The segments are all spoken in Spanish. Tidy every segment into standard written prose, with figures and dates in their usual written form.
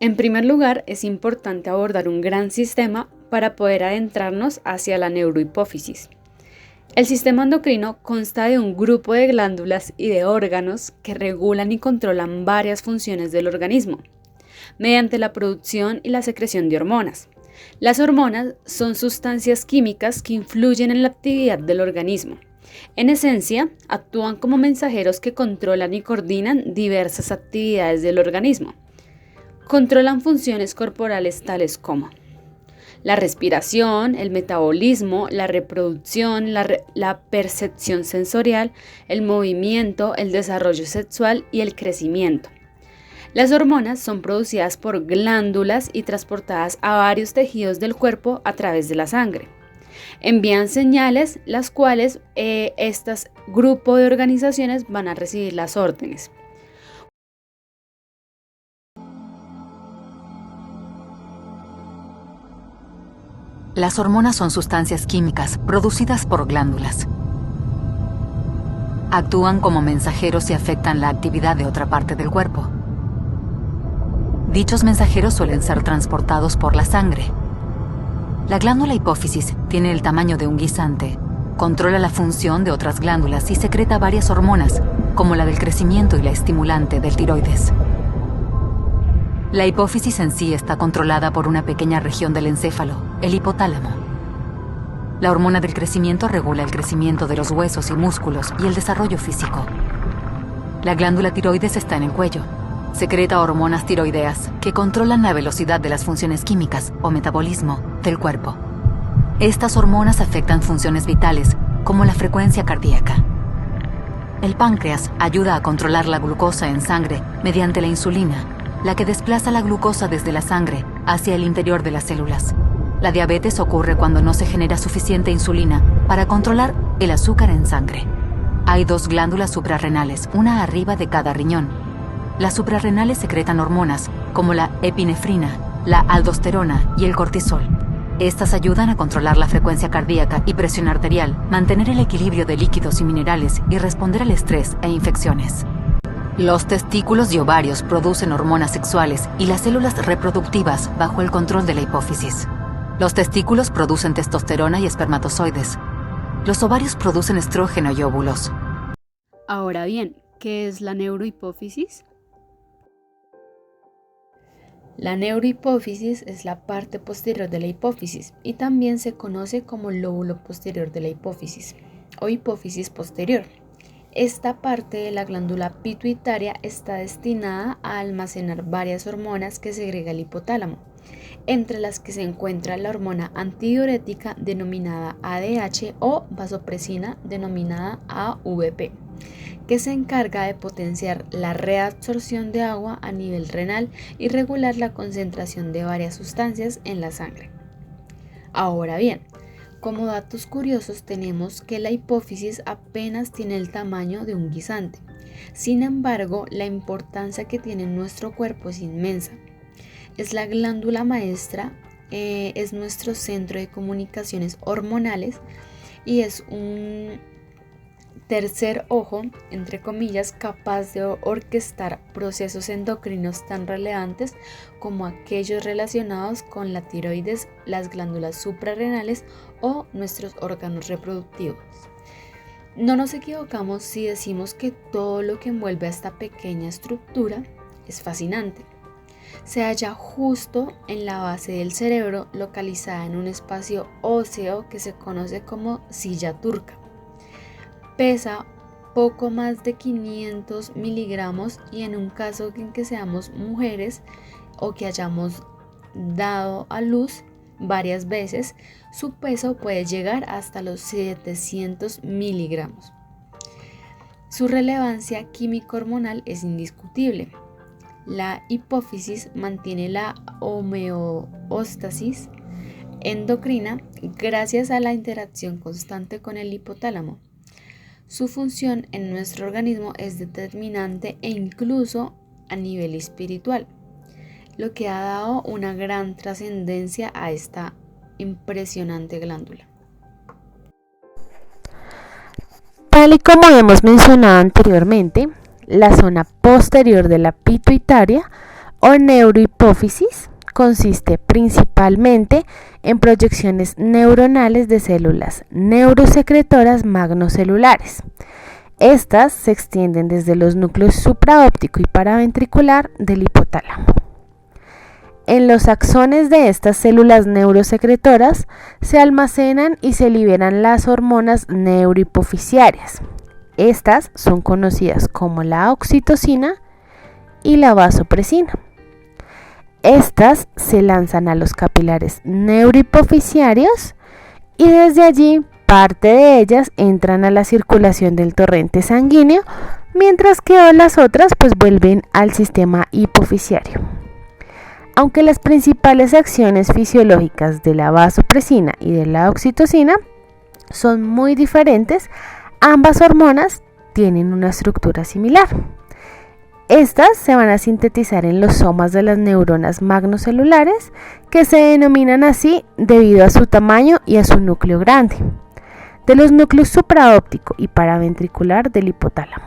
En primer lugar, es importante abordar un gran sistema para poder adentrarnos hacia la neurohipófisis. El sistema endocrino consta de un grupo de glándulas y de órganos que regulan y controlan varias funciones del organismo, mediante la producción y la secreción de hormonas. Las hormonas son sustancias químicas que influyen en la actividad del organismo. En esencia, actúan como mensajeros que controlan y coordinan diversas actividades del organismo. Controlan funciones corporales tales como la respiración, el metabolismo, la reproducción, la percepción sensorial, el movimiento, el desarrollo sexual y el crecimiento. Las hormonas son producidas por glándulas y transportadas a varios tejidos del cuerpo a través de la sangre. Envían señales, las cuales este grupo de organizaciones van a recibir las órdenes. Las hormonas son sustancias químicas producidas por glándulas. Actúan como mensajeros y afectan la actividad de otra parte del cuerpo. Dichos mensajeros suelen ser transportados por la sangre. La glándula hipófisis tiene el tamaño de un guisante, controla la función de otras glándulas y secreta varias hormonas, como la del crecimiento y la estimulante del tiroides. La hipófisis en sí está controlada por una pequeña región del encéfalo, el hipotálamo. La hormona del crecimiento regula el crecimiento de los huesos y músculos y el desarrollo físico. La glándula tiroides está en el cuello. Secreta hormonas tiroideas que controlan la velocidad de las funciones químicas o metabolismo del cuerpo. Estas hormonas afectan funciones vitales como la frecuencia cardíaca. El páncreas ayuda a controlar la glucosa en sangre mediante la insulina, la que desplaza la glucosa desde la sangre hacia el interior de las células. La diabetes ocurre cuando no se genera suficiente insulina para controlar el azúcar en sangre. Hay 2 glándulas suprarrenales, una arriba de cada riñón. Las suprarrenales secretan hormonas como la epinefrina, la aldosterona y el cortisol. Estas ayudan a controlar la frecuencia cardíaca y presión arterial, mantener el equilibrio de líquidos y minerales y responder al estrés e infecciones. Los testículos y ovarios producen hormonas sexuales y las células reproductivas bajo el control de la hipófisis. Los testículos producen testosterona y espermatozoides. Los ovarios producen estrógeno y óvulos. Ahora bien, ¿qué es la neurohipófisis? La neurohipófisis es la parte posterior de la hipófisis y también se conoce como lóbulo posterior de la hipófisis o hipófisis posterior. Esta parte de la glándula pituitaria está destinada a almacenar varias hormonas que segrega el hipotálamo, entre las que se encuentra la hormona antidiurética denominada ADH o vasopresina denominada AVP, que se encarga de potenciar la reabsorción de agua a nivel renal y regular la concentración de varias sustancias en la sangre. Ahora bien, como datos curiosos tenemos que la hipófisis apenas tiene el tamaño de un guisante. Sin embargo, la importancia que tiene en nuestro cuerpo es inmensa. Es la glándula maestra, es nuestro centro de comunicaciones hormonales y es un tercer ojo, entre comillas, capaz de orquestar procesos endocrinos tan relevantes como aquellos relacionados con la tiroides, las glándulas suprarrenales o nuestros órganos reproductivos. No nos equivocamos si decimos que todo lo que envuelve a esta pequeña estructura es fascinante. Se halla justo en la base del cerebro, localizada en un espacio óseo que se conoce como silla turca. Pesa poco más de 500 miligramos y en un caso en que seamos mujeres o que hayamos dado a luz varias veces, su peso puede llegar hasta los 700 miligramos. Su relevancia químico-hormonal es indiscutible. La hipófisis mantiene la homeostasis endocrina gracias a la interacción constante con el hipotálamo. Su función en nuestro organismo es determinante e incluso a nivel espiritual, lo que ha dado una gran trascendencia a esta impresionante glándula. Tal y como hemos mencionado anteriormente, la zona posterior de la pituitaria o neurohipófisis consiste principalmente en proyecciones neuronales de células neurosecretoras magnocelulares. Estas se extienden desde los núcleos supraóptico y paraventricular del hipotálamo. En los axones de estas células neurosecretoras se almacenan y se liberan las hormonas neurohipofisiarias. Estas son conocidas como la oxitocina y la vasopresina. Estas se lanzan a los capilares neurohipofisiarios y desde allí parte de ellas entran a la circulación del torrente sanguíneo, mientras que las otras vuelven al sistema hipofisiario. Aunque las principales acciones fisiológicas de la vasopresina y de la oxitocina son muy diferentes, ambas hormonas tienen una estructura similar. Estas se van a sintetizar en los somas de las neuronas magnocelulares, que se denominan así debido a su tamaño y a su núcleo grande, de los núcleos supraóptico y paraventricular del hipotálamo.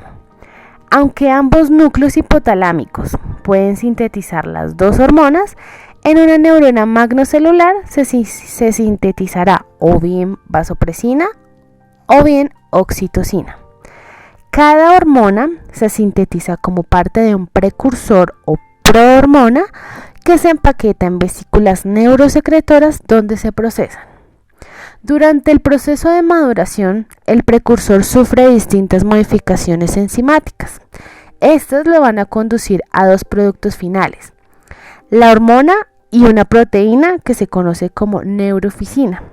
Aunque ambos núcleos hipotalámicos pueden sintetizar las dos hormonas, en una neurona magnocelular se sintetizará o bien vasopresina o bien oxitocina. Cada hormona se sintetiza como parte de un precursor o prohormona que se empaqueta en vesículas neurosecretoras donde se procesan. Durante el proceso de maduración, el precursor sufre distintas modificaciones enzimáticas. Estas lo van a conducir a dos productos finales: la hormona y una proteína que se conoce como neurofisina.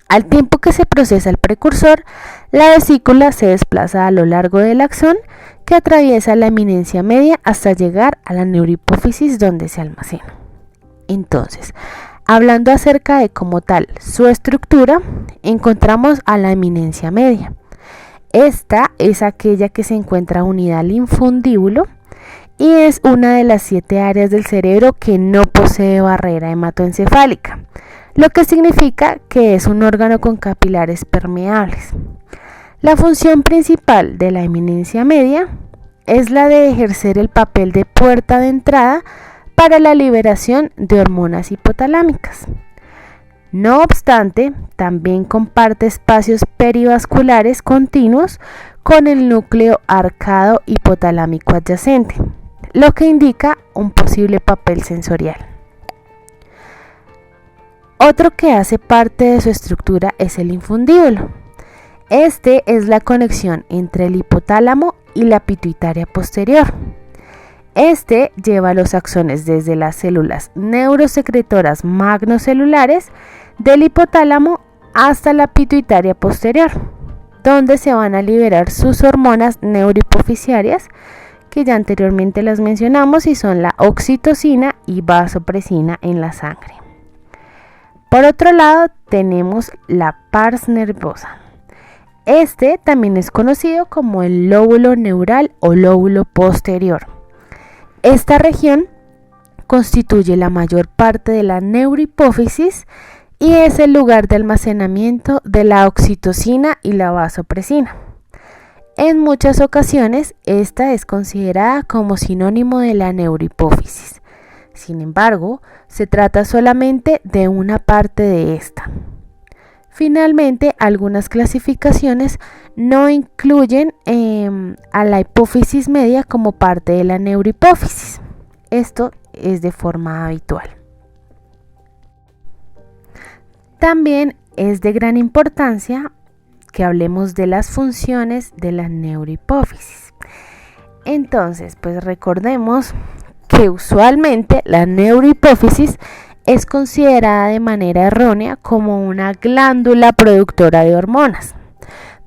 Al tiempo que se procesa el precursor, la vesícula se desplaza a lo largo del axón que atraviesa la eminencia media hasta llegar a la neurohipófisis donde se almacena. Entonces, hablando acerca de como tal su estructura, encontramos a la eminencia media. Esta es aquella que se encuentra unida al infundíbulo y es una de las 7 áreas del cerebro que no posee barrera hematoencefálica, lo que significa que es un órgano con capilares permeables. La función principal de la eminencia media es la de ejercer el papel de puerta de entrada para la liberación de hormonas hipotalámicas. No obstante, también comparte espacios perivasculares continuos con el núcleo arcado hipotalámico adyacente, lo que indica un posible papel sensorial. Otro que hace parte de su estructura es el infundíbulo. Este es la conexión entre el hipotálamo y la pituitaria posterior. Este lleva los axones desde las células neurosecretoras magnocelulares del hipotálamo hasta la pituitaria posterior, donde se van a liberar sus hormonas neurohipofisiarias, que ya anteriormente las mencionamos y son la oxitocina y vasopresina en la sangre. Por otro lado, tenemos la pars nervosa. Este también es conocido como el lóbulo neural o lóbulo posterior. Esta región constituye la mayor parte de la neurohipófisis y es el lugar de almacenamiento de la oxitocina y la vasopresina. En muchas ocasiones, esta es considerada como sinónimo de la neurohipófisis. Sin embargo, se trata solamente de una parte de esta. Finalmente, algunas clasificaciones no incluyen a la hipófisis media como parte de la neurohipófisis. Esto es de forma habitual. También es de gran importancia que hablemos de las funciones de la neurohipófisis. Entonces, recordemos que usualmente la neurohipófisis es considerada de manera errónea como una glándula productora de hormonas,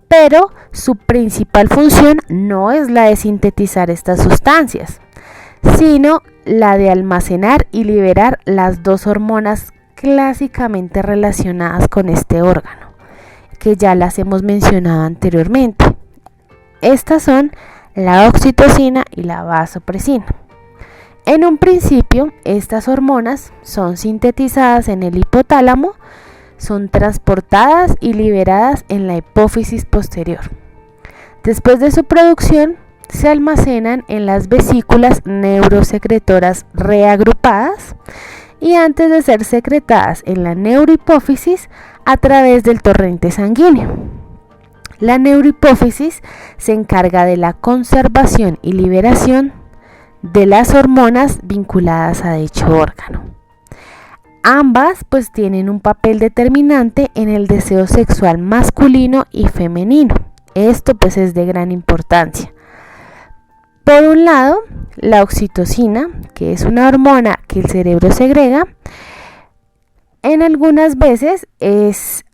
pero su principal función no es la de sintetizar estas sustancias, sino la de almacenar y liberar las dos hormonas clásicamente relacionadas con este órgano, que ya las hemos mencionado anteriormente. Estas son la oxitocina y la vasopresina. En un principio, estas hormonas son sintetizadas en el hipotálamo, son transportadas y liberadas en la hipófisis posterior. Después de su producción, se almacenan en las vesículas neurosecretoras reagrupadas y antes de ser secretadas en la neurohipófisis a través del torrente sanguíneo. La neurohipófisis se encarga de la conservación y liberación de las hormonas vinculadas a dicho órgano. Ambas pues tienen un papel determinante en el deseo sexual masculino y femenino. Esto pues es de gran importancia. Por un lado, la oxitocina, que es una hormona que el cerebro segrega, en algunas veces es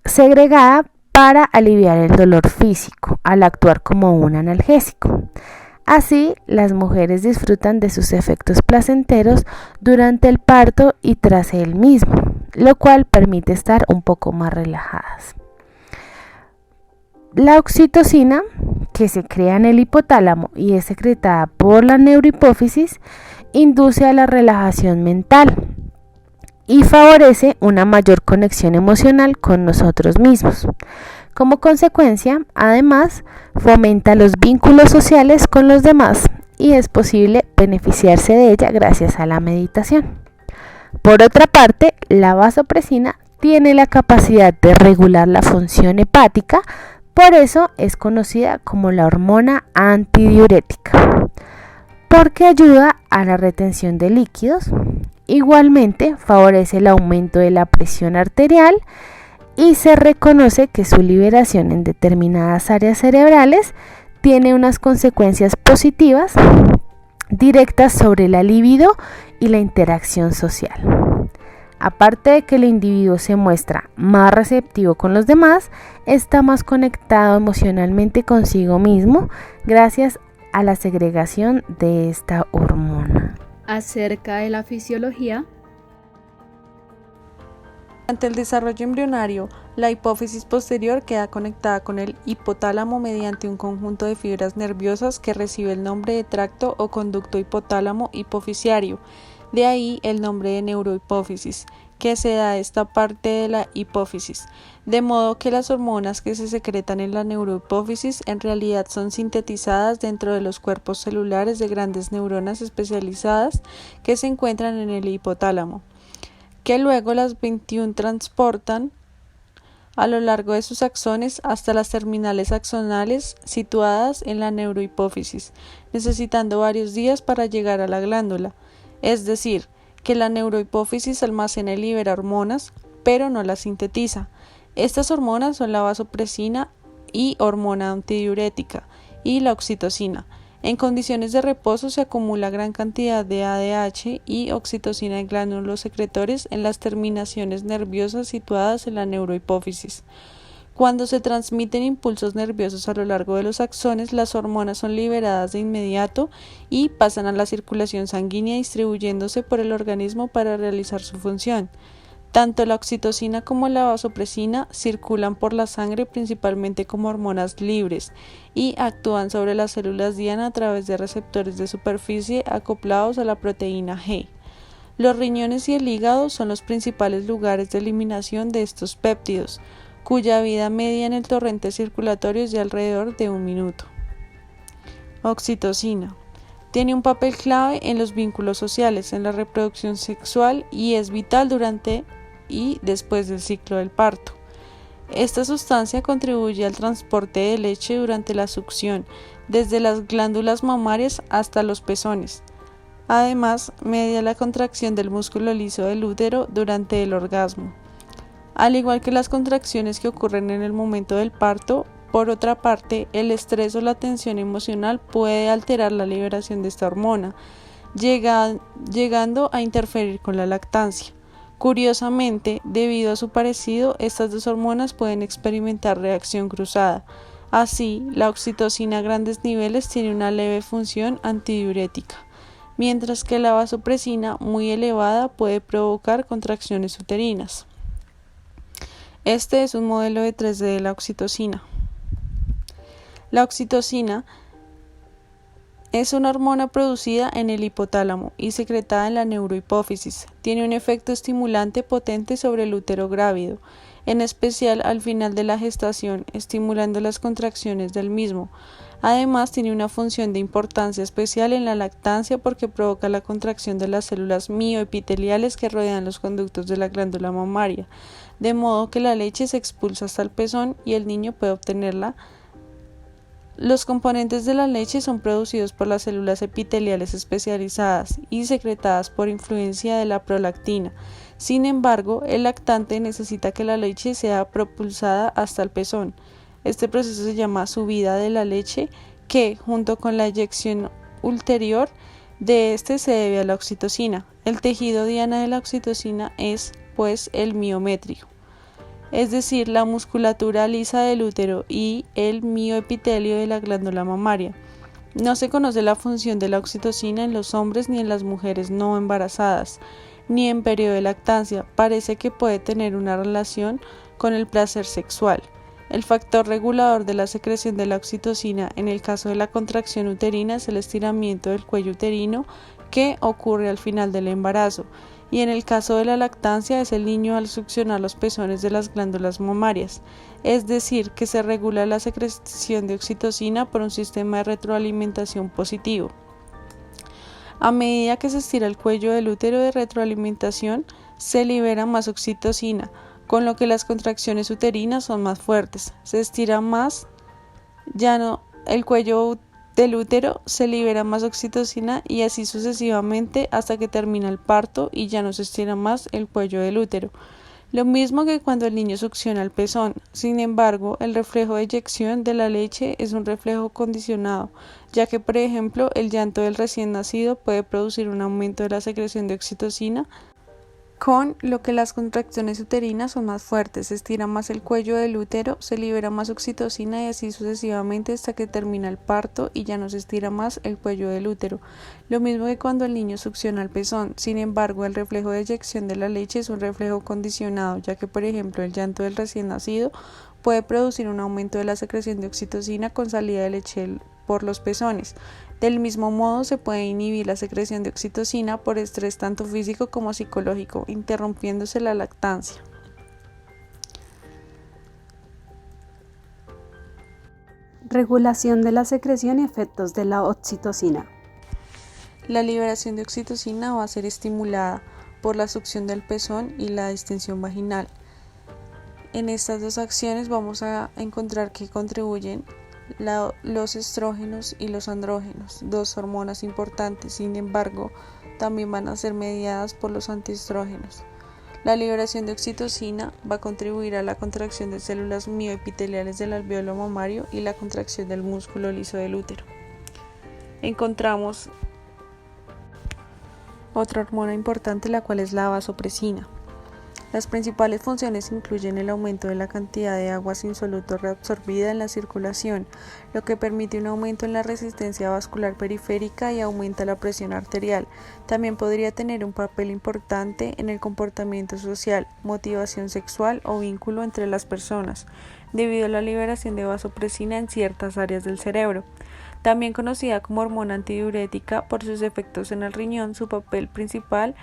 segregada para aliviar el dolor físico al actuar como un analgésico. Así, las mujeres disfrutan de sus efectos placenteros durante el parto y tras el mismo, lo cual permite estar un poco más relajadas. La oxitocina, que se crea en el hipotálamo y es secretada por la neurohipófisis, induce a la relajación mental y favorece una mayor conexión emocional con nosotros mismos. Como consecuencia, además, fomenta los vínculos sociales con los demás y es posible beneficiarse de ella gracias a la meditación. Por otra parte, la vasopresina tiene la capacidad de regular la función hepática, por eso es conocida como la hormona antidiurética, porque ayuda a la retención de líquidos. Igualmente, favorece el aumento de la presión arterial y se reconoce que su liberación en determinadas áreas cerebrales tiene unas consecuencias positivas directas sobre la libido y la interacción social. Aparte de que el individuo se muestra más receptivo con los demás, está más conectado emocionalmente consigo mismo gracias a la segregación de esta hormona. Acerca de la fisiología. Durante el desarrollo embrionario, la hipófisis posterior queda conectada con el hipotálamo mediante un conjunto de fibras nerviosas que recibe el nombre de tracto o conducto hipotálamo hipofisiario. De ahí el nombre de neurohipófisis, que se da a esta parte de la hipófisis, de modo que las hormonas que se secretan en la neurohipófisis en realidad son sintetizadas dentro de los cuerpos celulares de grandes neuronas especializadas que se encuentran en el hipotálamo, que luego las 21 transportan a lo largo de sus axones hasta las terminales axonales situadas en la neurohipófisis, necesitando varios días para llegar a la glándula. Es decir, que la neurohipófisis almacena y libera hormonas, pero no las sintetiza. Estas hormonas son la vasopresina y hormona antidiurética y la oxitocina. En condiciones de reposo se acumula gran cantidad de ADH y oxitocina en glándulos secretores en las terminaciones nerviosas situadas en la neurohipófisis. Cuando se transmiten impulsos nerviosos a lo largo de los axones, las hormonas son liberadas de inmediato y pasan a la circulación sanguínea distribuyéndose por el organismo para realizar su función. Tanto la oxitocina como la vasopresina circulan por la sangre principalmente como hormonas libres y actúan sobre las células diana a través de receptores de superficie acoplados a la proteína G. Los riñones y el hígado son los principales lugares de eliminación de estos péptidos, cuya vida media en el torrente circulatorio es de alrededor de 1 minuto. Oxitocina. Tiene un papel clave en los vínculos sociales, en la reproducción sexual y es vital durante y después del ciclo del parto. Esta sustancia contribuye al transporte de leche durante la succión, desde las glándulas mamarias hasta los pezones. Además, media la contracción del músculo liso del útero durante el orgasmo. Al igual que las contracciones que ocurren en el momento del parto, por otra parte, el estrés o la tensión emocional puede alterar la liberación de esta hormona, llegando a interferir con la lactancia. Curiosamente, debido a su parecido, estas dos hormonas pueden experimentar reacción cruzada. Así, la oxitocina a grandes niveles tiene una leve función antidiurética, mientras que la vasopresina muy elevada puede provocar contracciones uterinas. Este es un modelo de 3D de la oxitocina. La oxitocina es una hormona producida en el hipotálamo y secretada en la neurohipófisis. Tiene un efecto estimulante potente sobre el útero grávido, en especial al final de la gestación, estimulando las contracciones del mismo. Además, tiene una función de importancia especial en la lactancia porque provoca la contracción de las células mioepiteliales que rodean los conductos de la glándula mamaria, de modo que la leche se expulsa hasta el pezón y el niño puede obtenerla. Los componentes de la leche son producidos por las células epiteliales especializadas y secretadas por influencia de la prolactina. Sin embargo, el lactante necesita que la leche sea propulsada hasta el pezón. Este proceso se llama subida de la leche, que, junto con la eyección ulterior de este, se debe a la oxitocina. El tejido diana de la oxitocina es, pues, el miometrio, es decir, la musculatura lisa del útero y el mioepitelio de la glándula mamaria. No se conoce la función de la oxitocina en los hombres ni en las mujeres no embarazadas, ni en periodo de lactancia. Parece que puede tener una relación con el placer sexual. El factor regulador de la secreción de la oxitocina en el caso de la contracción uterina es el estiramiento del cuello uterino que ocurre al final del embarazo, y en el caso de la lactancia es el niño al succionar los pezones de las glándulas mamarias, es decir, que se regula la secreción de oxitocina por un sistema de retroalimentación positivo. A medida que se estira el cuello del útero de retroalimentación, se libera más oxitocina, con lo que las contracciones uterinas son más fuertes. Se estira más el cuello del útero, se libera más oxitocina y así sucesivamente hasta que termina el parto y ya no se estira más el cuello del útero. Lo mismo que cuando el niño succiona el pezón. Sin embargo, el reflejo de eyección de la leche es un reflejo condicionado, ya que, por ejemplo, el llanto del recién nacido puede producir un aumento de la secreción de oxitocina, con lo que las contracciones uterinas son más fuertes, se estira más el cuello del útero, se libera más oxitocina y así sucesivamente hasta que termina el parto y ya no se estira más el cuello del útero. Lo mismo que cuando el niño succiona el pezón. Sin embargo, el reflejo de eyección de la leche es un reflejo condicionado, ya que, por ejemplo, el llanto del recién nacido puede producir un aumento de la secreción de oxitocina con salida de leche por los pezones. Del mismo modo, se puede inhibir la secreción de oxitocina por estrés tanto físico como psicológico, interrumpiéndose la lactancia. Regulación de la secreción y efectos de la oxitocina. La liberación de oxitocina va a ser estimulada por la succión del pezón y la distensión vaginal. En estas dos acciones vamos a encontrar que contribuyen los estrógenos y los andrógenos, dos hormonas importantes. Sin embargo, también van a ser mediadas por los antiestrógenos. La liberación de oxitocina va a contribuir a la contracción de células mioepiteliales del alvéolo mamario y la contracción del músculo liso del útero. Encontramos otra hormona importante, la cual es la vasopresina. Las principales funciones incluyen el aumento de la cantidad de agua sin soluto reabsorbida en la circulación, lo que permite un aumento en la resistencia vascular periférica y aumenta la presión arterial. También podría tener un papel importante en el comportamiento social, motivación sexual o vínculo entre las personas, debido a la liberación de vasopresina en ciertas áreas del cerebro. También conocida como hormona antidiurética por sus efectos en el riñón, su papel principal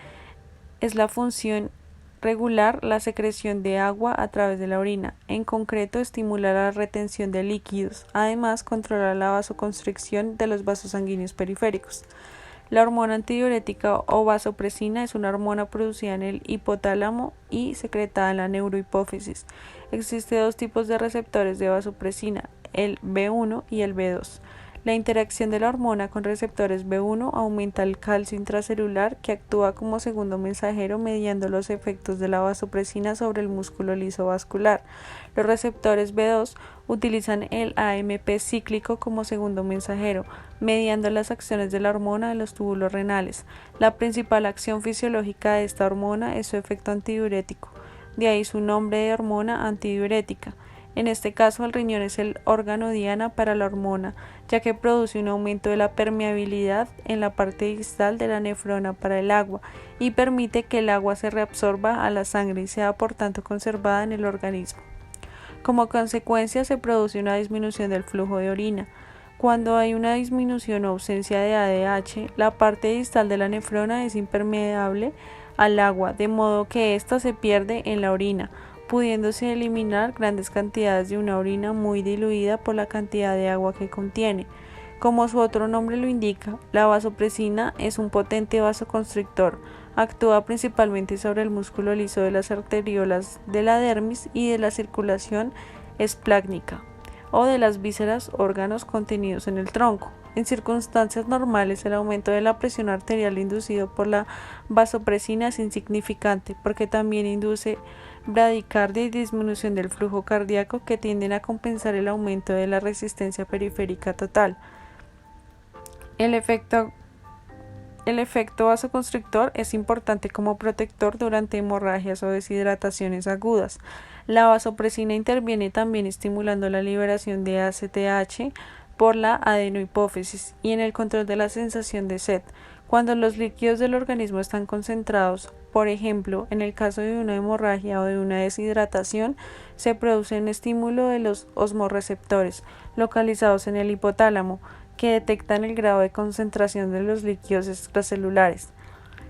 es la función regular la secreción de agua a través de la orina, en concreto estimular la retención de líquidos, además controlar la vasoconstricción de los vasos sanguíneos periféricos. La hormona antidiurética o vasopresina es una hormona producida en el hipotálamo y secretada en la neurohipófisis. Existen dos tipos de receptores de vasopresina, el B1 y el B2. La interacción de la hormona con receptores B1 aumenta el calcio intracelular, que actúa como segundo mensajero mediando los efectos de la vasopresina sobre el músculo liso vascular. Los receptores B2 utilizan el AMP cíclico como segundo mensajero, mediando las acciones de la hormona en los túbulos renales. La principal acción fisiológica de esta hormona es su efecto antidiurético, de ahí su nombre de hormona antidiurética. En este caso, el riñón es el órgano diana para la hormona, ya que produce un aumento de la permeabilidad en la parte distal de la nefrona para el agua y permite que el agua se reabsorba a la sangre y sea por tanto conservada en el organismo. Como consecuencia, se produce una disminución del flujo de orina. Cuando hay una disminución o ausencia de ADH, la parte distal de la nefrona es impermeable al agua, de modo que ésta se pierde en la orina. pudiéndose eliminar grandes cantidades de una orina muy diluida por la cantidad de agua que contiene. Como su otro nombre lo indica, la vasopresina es un potente vasoconstrictor. Actúa principalmente sobre el músculo liso de las arteriolas de la dermis y de la circulación esplácnica o de las vísceras, órganos contenidos en el tronco. En circunstancias normales, el aumento de la presión arterial inducido por la vasopresina es insignificante, porque también induce bradicardia y disminución del flujo cardíaco que tienden a compensar el aumento de la resistencia periférica total. El efecto vasoconstrictor es importante como protector durante hemorragias o deshidrataciones agudas. La vasopresina interviene también estimulando la liberación de ACTH por la adenohipófisis y en el control de la sensación de sed. Cuando los líquidos del organismo están concentrados, por ejemplo, en el caso de una hemorragia o de una deshidratación, se produce un estímulo de los osmorreceptores localizados en el hipotálamo, que detectan el grado de concentración de los líquidos extracelulares.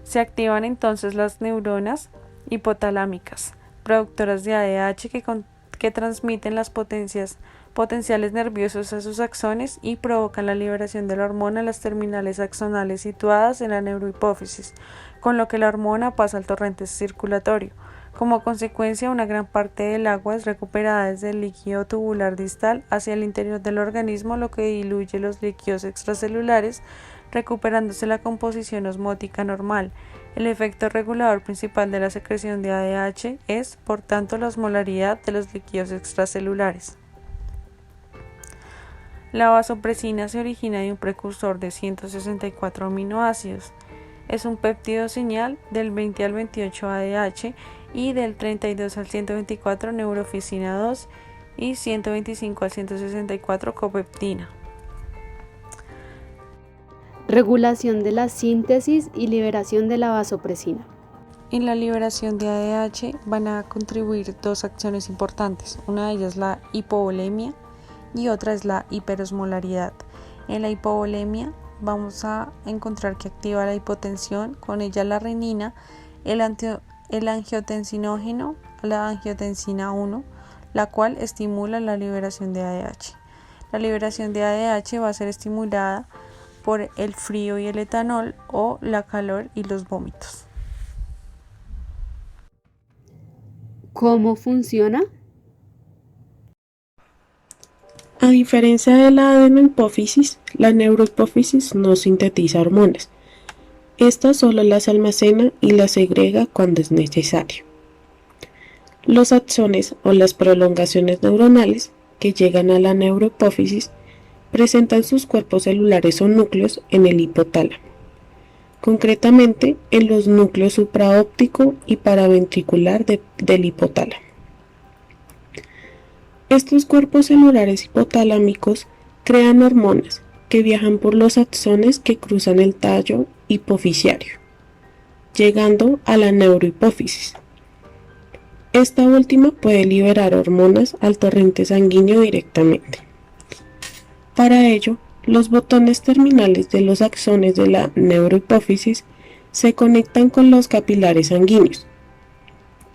Se activan entonces las neuronas hipotalámicas, productoras de ADH que transmiten las potenciales nerviosos a sus axones y provocan la liberación de la hormona en las terminales axonales situadas en la neurohipófisis, con lo que la hormona pasa al torrente circulatorio. Como consecuencia, una gran parte del agua es recuperada desde el líquido tubular distal hacia el interior del organismo, lo que diluye los líquidos extracelulares, recuperándose la composición osmótica normal. El efecto regulador principal de la secreción de ADH es, por tanto, la osmolaridad de los líquidos extracelulares. La vasopresina se origina de un precursor de 164 aminoácidos. Es un péptido señal del 20 al 28 ADH y del 32 al 124 neurofisina 2 y 125 al 164 copeptina. Regulación de la síntesis y liberación de la vasopresina. En la liberación de ADH van a contribuir dos acciones importantes. Una de ellas es la hipovolemia y otra es la hiperosmolaridad. En la hipovolemia vamos a encontrar que activa la hipotensión, con ella la renina, el angiotensinógeno, la angiotensina 1, la cual estimula la liberación de ADH. La liberación de ADH va a ser estimulada por el frío y el etanol o la calor y los vómitos. ¿Cómo funciona? A diferencia de la adenohipófisis, la neurohipófisis no sintetiza hormonas. Esta solo las almacena y las segrega cuando es necesario. Los axones o las prolongaciones neuronales que llegan a la neurohipófisis presentan sus cuerpos celulares o núcleos en el hipotálamo, concretamente en los núcleos supraóptico y paraventricular del hipotálamo. Estos cuerpos celulares hipotalámicos crean hormonas que viajan por los axones que cruzan el tallo hipofisiario, llegando a la neurohipófisis. Esta última puede liberar hormonas al torrente sanguíneo directamente. Para ello, los botones terminales de los axones de la neurohipófisis se conectan con los capilares sanguíneos.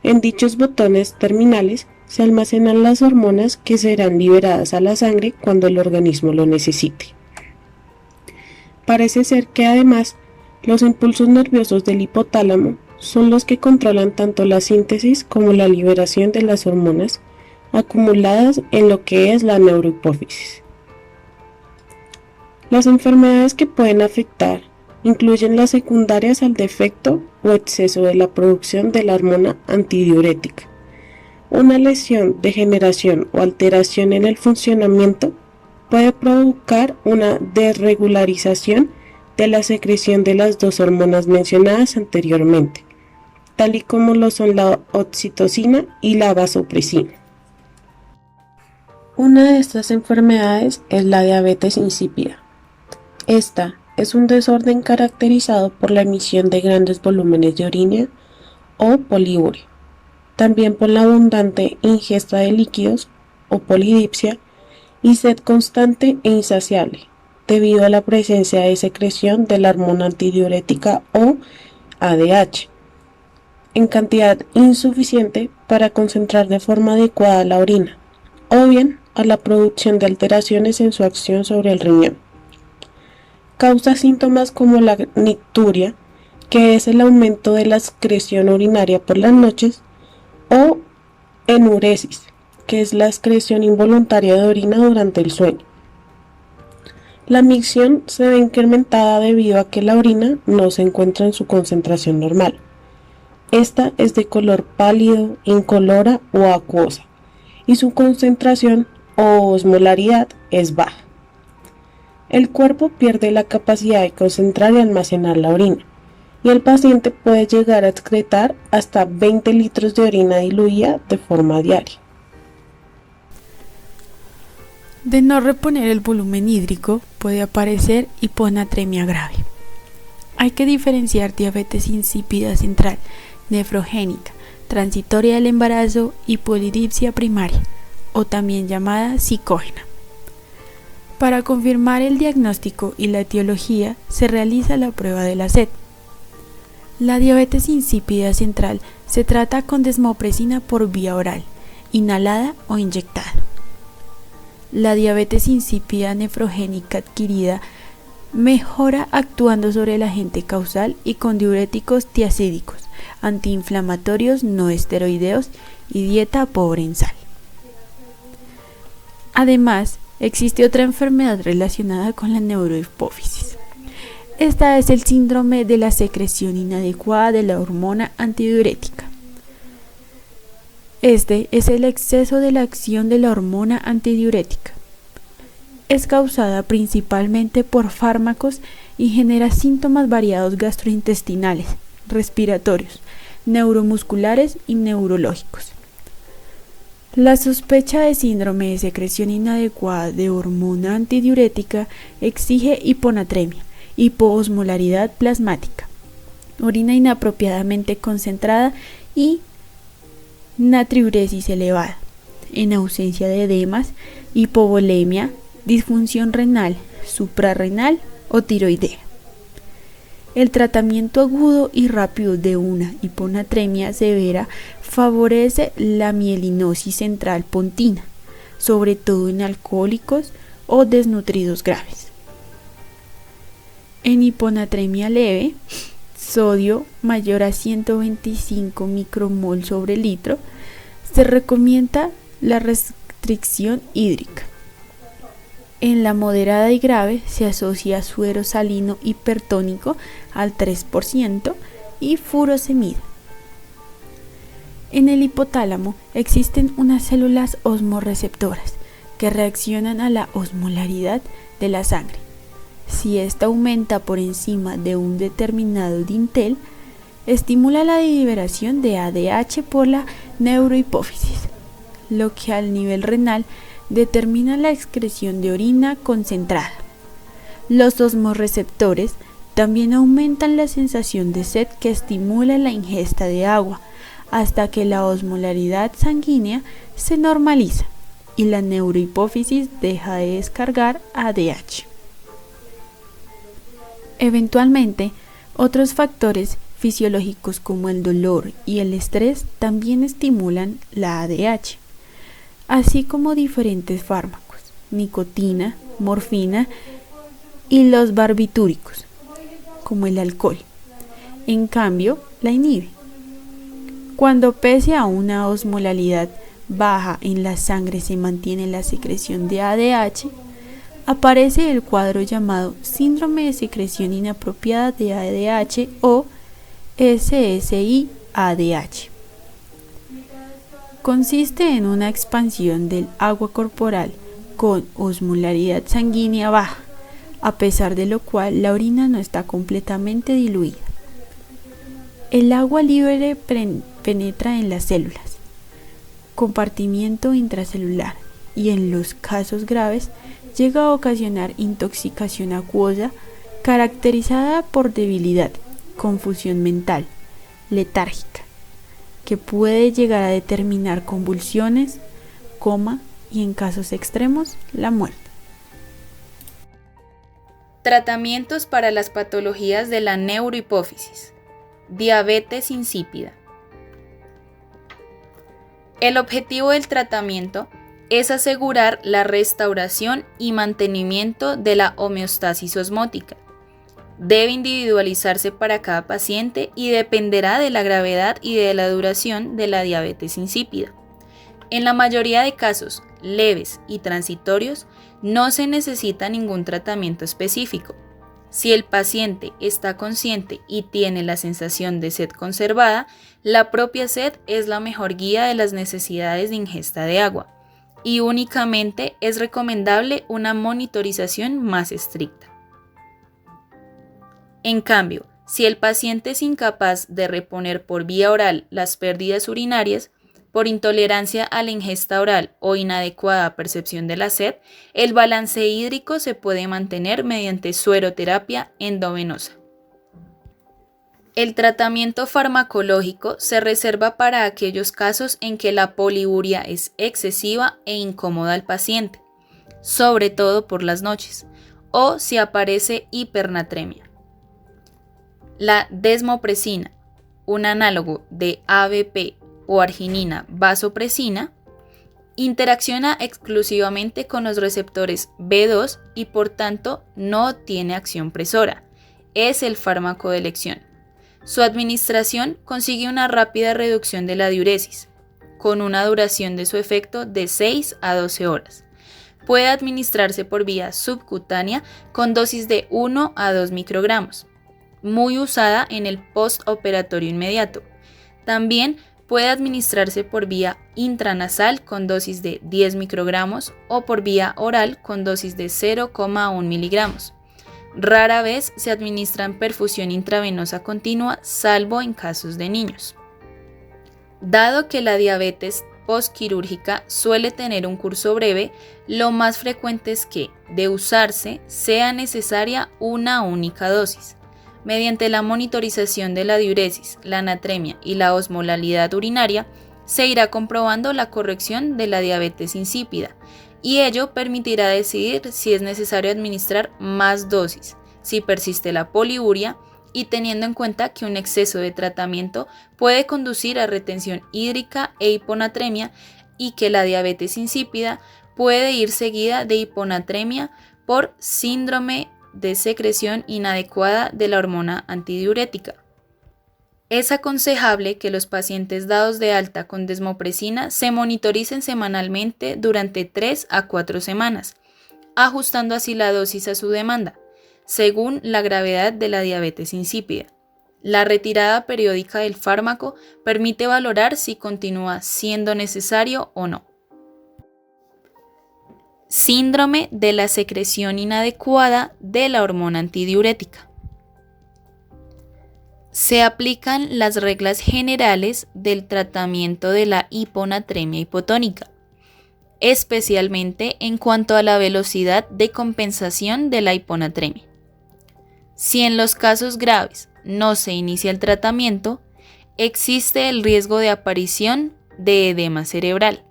En dichos botones terminales se almacenan las hormonas que serán liberadas a la sangre cuando el organismo lo necesite. Parece ser que además los impulsos nerviosos del hipotálamo son los que controlan tanto la síntesis como la liberación de las hormonas acumuladas en lo que es la neurohipófisis. Las enfermedades que pueden afectar incluyen las secundarias al defecto o exceso de la producción de la hormona antidiurética. Una lesión, degeneración o alteración en el funcionamiento puede provocar una desregularización de la secreción de las dos hormonas mencionadas anteriormente, tal y como lo son la oxitocina y la vasopresina. Una de estas enfermedades es la diabetes insípida. Esta es un desorden caracterizado por la emisión de grandes volúmenes de orina o poliuria, también por la abundante ingesta de líquidos o polidipsia y sed constante e insaciable, debido a la presencia de secreción de la hormona antidiurética o ADH. en cantidad insuficiente para concentrar de forma adecuada la orina, o bien a la producción de alteraciones en su acción sobre el riñón. Causa síntomas como la nicturia, que es el aumento de la excreción urinaria por las noches, o enuresis, que es la excreción involuntaria de orina durante el sueño. La micción se ve incrementada debido a que la orina no se encuentra en su concentración normal. Esta es de color pálido, incolora o acuosa, y su concentración o osmolaridad es baja. El cuerpo pierde la capacidad de concentrar y almacenar la orina, y el paciente puede llegar a excretar hasta 20 litros de orina diluida de forma diaria. De no reponer el volumen hídrico puede aparecer hiponatremia grave. Hay que diferenciar diabetes insípida central, nefrogénica, transitoria del embarazo y polidipsia primaria, o también llamada psicógena. Para confirmar el diagnóstico y la etiología se realiza la prueba de la sed. La diabetes insípida central se trata con desmopresina por vía oral, inhalada o inyectada. La diabetes insípida nefrogénica adquirida mejora actuando sobre el agente causal y con diuréticos tiacídicos, antiinflamatorios no esteroideos y dieta pobre en sal. Además, existe otra enfermedad relacionada con la neurohipófisis. Esta es el síndrome de la secreción inadecuada de la hormona antidiurética. Este es el exceso de la acción de la hormona antidiurética. Es causada principalmente por fármacos y genera síntomas variados gastrointestinales, respiratorios, neuromusculares y neurológicos. La sospecha de síndrome de secreción inadecuada de hormona antidiurética exige hiponatremia, hipoosmolaridad plasmática, orina inapropiadamente concentrada y natriuresis elevada, en ausencia de edemas, hipovolemia, disfunción renal, suprarrenal o tiroidea. El tratamiento agudo y rápido de una hiponatremia severa favorece la mielinosis central pontina, sobre todo en alcohólicos o desnutridos graves. En hiponatremia leve, sodio mayor a 125 micromol sobre litro, se recomienda la restricción hídrica. En la moderada y grave se asocia suero salino hipertónico al 3% y furosemida. En el hipotálamo existen unas células osmorreceptoras que reaccionan a la osmolaridad de la sangre. Si ésta aumenta por encima de un determinado dintel, estimula la liberación de ADH por la neurohipófisis, lo que al nivel renal determina la excreción de orina concentrada. Los osmorreceptores también aumentan la sensación de sed que estimula la ingesta de agua hasta que la osmolaridad sanguínea se normaliza y la neurohipófisis deja de descargar ADH. Eventualmente, otros factores fisiológicos como el dolor y el estrés también estimulan la ADH, así como diferentes fármacos, nicotina, morfina y los barbitúricos, como el alcohol. En cambio, la inhibe. Cuando pese a una osmolaridad baja en la sangre se mantiene la secreción de ADH, aparece el cuadro llamado síndrome de secreción inapropiada de ADH o SSI-ADH. Consiste en una expansión del agua corporal con osmolaridad sanguínea baja, a pesar de lo cual la orina no está completamente diluida. El agua libre penetra en las células, compartimiento intracelular, y en los casos graves llega a ocasionar intoxicación acuosa caracterizada por debilidad, confusión mental, letárgica, que puede llegar a determinar convulsiones, coma y en casos extremos la muerte. Tratamientos para las patologías de la neurohipófisis. Diabetes insípida. El objetivo del tratamiento es asegurar la restauración y mantenimiento de la homeostasis osmótica. Debe individualizarse para cada paciente y dependerá de la gravedad y de la duración de la diabetes insípida. En la mayoría de casos leves y transitorios no se necesita ningún tratamiento específico. Si el paciente está consciente y tiene la sensación de sed conservada, la propia sed es la mejor guía de las necesidades de ingesta de agua y únicamente es recomendable una monitorización más estricta. En cambio, si el paciente es incapaz de reponer por vía oral las pérdidas urinarias, por intolerancia a la ingesta oral o inadecuada percepción de la sed, el balance hídrico se puede mantener mediante sueroterapia endovenosa. El tratamiento farmacológico se reserva para aquellos casos en que la poliuria es excesiva e incómoda al paciente, sobre todo por las noches, o si aparece hipernatremia. La desmopresina, un análogo de ABP o arginina vasopresina, interacciona exclusivamente con los receptores B2 y por tanto no tiene acción presora. Es el fármaco de elección. Su administración consigue una rápida reducción de la diuresis, con una duración de su efecto de 6 a 12 horas. Puede administrarse por vía subcutánea con dosis de 1 a 2 microgramos, muy usada en el postoperatorio inmediato. También puede administrarse por vía intranasal con dosis de 10 microgramos o por vía oral con dosis de 0,1 miligramos. Rara vez se administra en perfusión intravenosa continua, salvo en casos de niños. Dado que la diabetes postquirúrgica suele tener un curso breve, lo más frecuente es que, de usarse, sea necesaria una única dosis. Mediante la monitorización de la diuresis, la anatremia y la osmolalidad urinaria, se irá comprobando la corrección de la diabetes insípida y ello permitirá decidir si es necesario administrar más dosis, si persiste la poliuria y teniendo en cuenta que un exceso de tratamiento puede conducir a retención hídrica e hiponatremia y que la diabetes insípida puede ir seguida de hiponatremia por síndrome de secreción inadecuada de la hormona antidiurética. Es aconsejable que los pacientes dados de alta con desmopresina se monitoricen semanalmente durante 3 a 4 semanas, ajustando así la dosis a su demanda, según la gravedad de la diabetes insípida. La retirada periódica del fármaco permite valorar si continúa siendo necesario o no. Síndrome de la secreción inadecuada de la hormona antidiurética. Se aplican las reglas generales del tratamiento de la hiponatremia hipotónica, especialmente en cuanto a la velocidad de compensación de la hiponatremia. Si en los casos graves no se inicia el tratamiento, existe el riesgo de aparición de edema cerebral.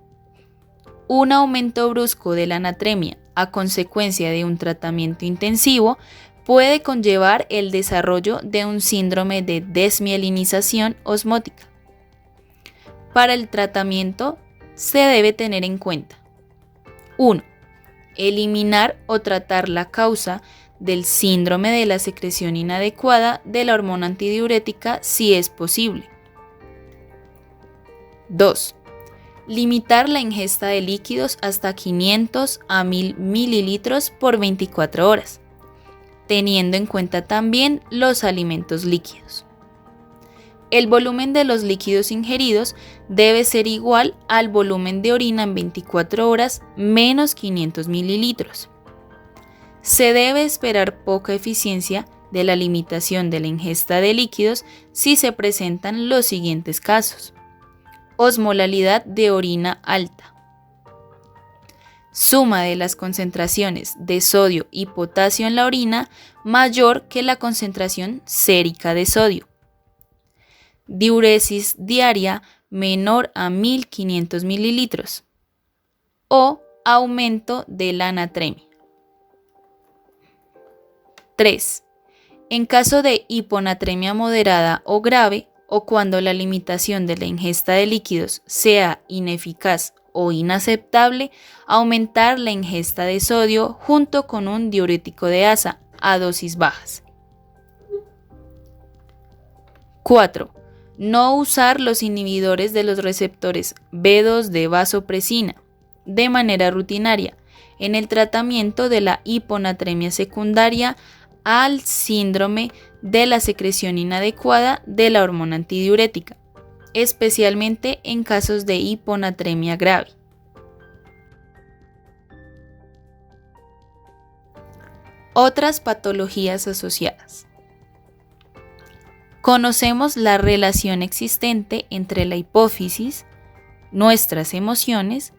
Un aumento brusco de la anatremia a consecuencia de un tratamiento intensivo puede conllevar el desarrollo de un síndrome de desmielinización osmótica. Para el tratamiento se debe tener en cuenta 1. Eliminar o tratar la causa del síndrome de la secreción inadecuada de la hormona antidiurética si es posible. 2. Limitar la ingesta de líquidos hasta 500 a 1000 mililitros por 24 horas, teniendo en cuenta también los alimentos líquidos. El volumen de los líquidos ingeridos debe ser igual al volumen de orina en 24 horas menos 500 mililitros. Se debe esperar poca eficiencia de la limitación de la ingesta de líquidos si se presentan los siguientes casos. Osmolalidad de orina alta. Suma de las concentraciones de sodio y potasio en la orina mayor que la concentración sérica de sodio. Diuresis diaria menor a 1500 mililitros. O aumento de la anatremia. 3. En caso de hiponatremia moderada o grave, o cuando la limitación de la ingesta de líquidos sea ineficaz o inaceptable, aumentar la ingesta de sodio junto con un diurético de asa a dosis bajas. 4. No usar los inhibidores de los receptores B2 de vasopresina de manera rutinaria en el tratamiento de la hiponatremia secundaria al síndrome de la secreción inadecuada de la hormona antidiurética, especialmente en casos de hiponatremia grave. Otras patologías asociadas. Conocemos la relación existente entre la hipófisis, nuestras emociones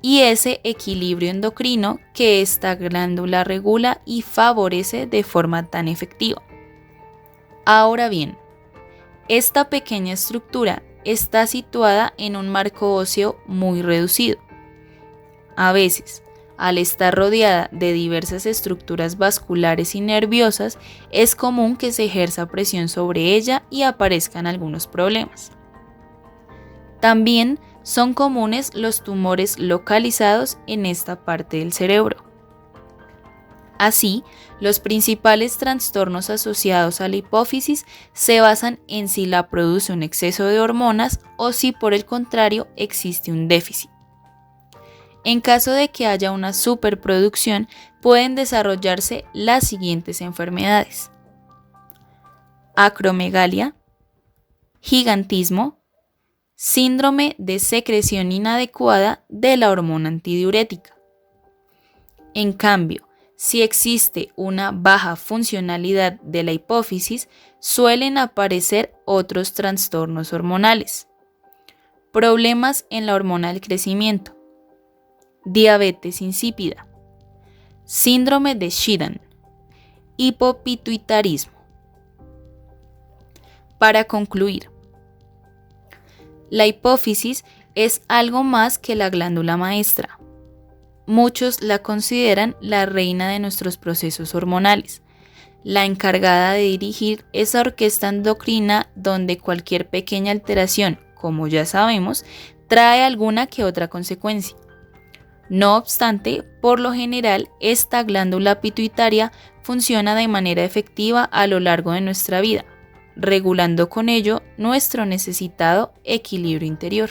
y ese equilibrio endocrino que esta glándula regula y favorece de forma tan efectiva. Ahora bien, esta pequeña estructura está situada en un marco óseo muy reducido. A veces, al estar rodeada de diversas estructuras vasculares y nerviosas, es común que se ejerza presión sobre ella y aparezcan algunos problemas. También son comunes los tumores localizados en esta parte del cerebro. Así, los principales trastornos asociados a la hipófisis se basan en si la produce un exceso de hormonas o si por el contrario existe un déficit. En caso de que haya una superproducción, pueden desarrollarse las siguientes enfermedades: acromegalia, gigantismo, síndrome de secreción inadecuada de la hormona antidiurética. En cambio, si existe una baja funcionalidad de la hipófisis, suelen aparecer otros trastornos hormonales: problemas en la hormona del crecimiento, diabetes insípida, síndrome de Schiedam, hipopituitarismo. Para concluir, la hipófisis es algo más que la glándula maestra. Muchos la consideran la reina de nuestros procesos hormonales, la encargada de dirigir esa orquesta endocrina donde cualquier pequeña alteración, como ya sabemos, trae alguna que otra consecuencia. No obstante, por lo general, esta glándula pituitaria funciona de manera efectiva a lo largo de nuestra vida, regulando con ello nuestro necesitado equilibrio interior.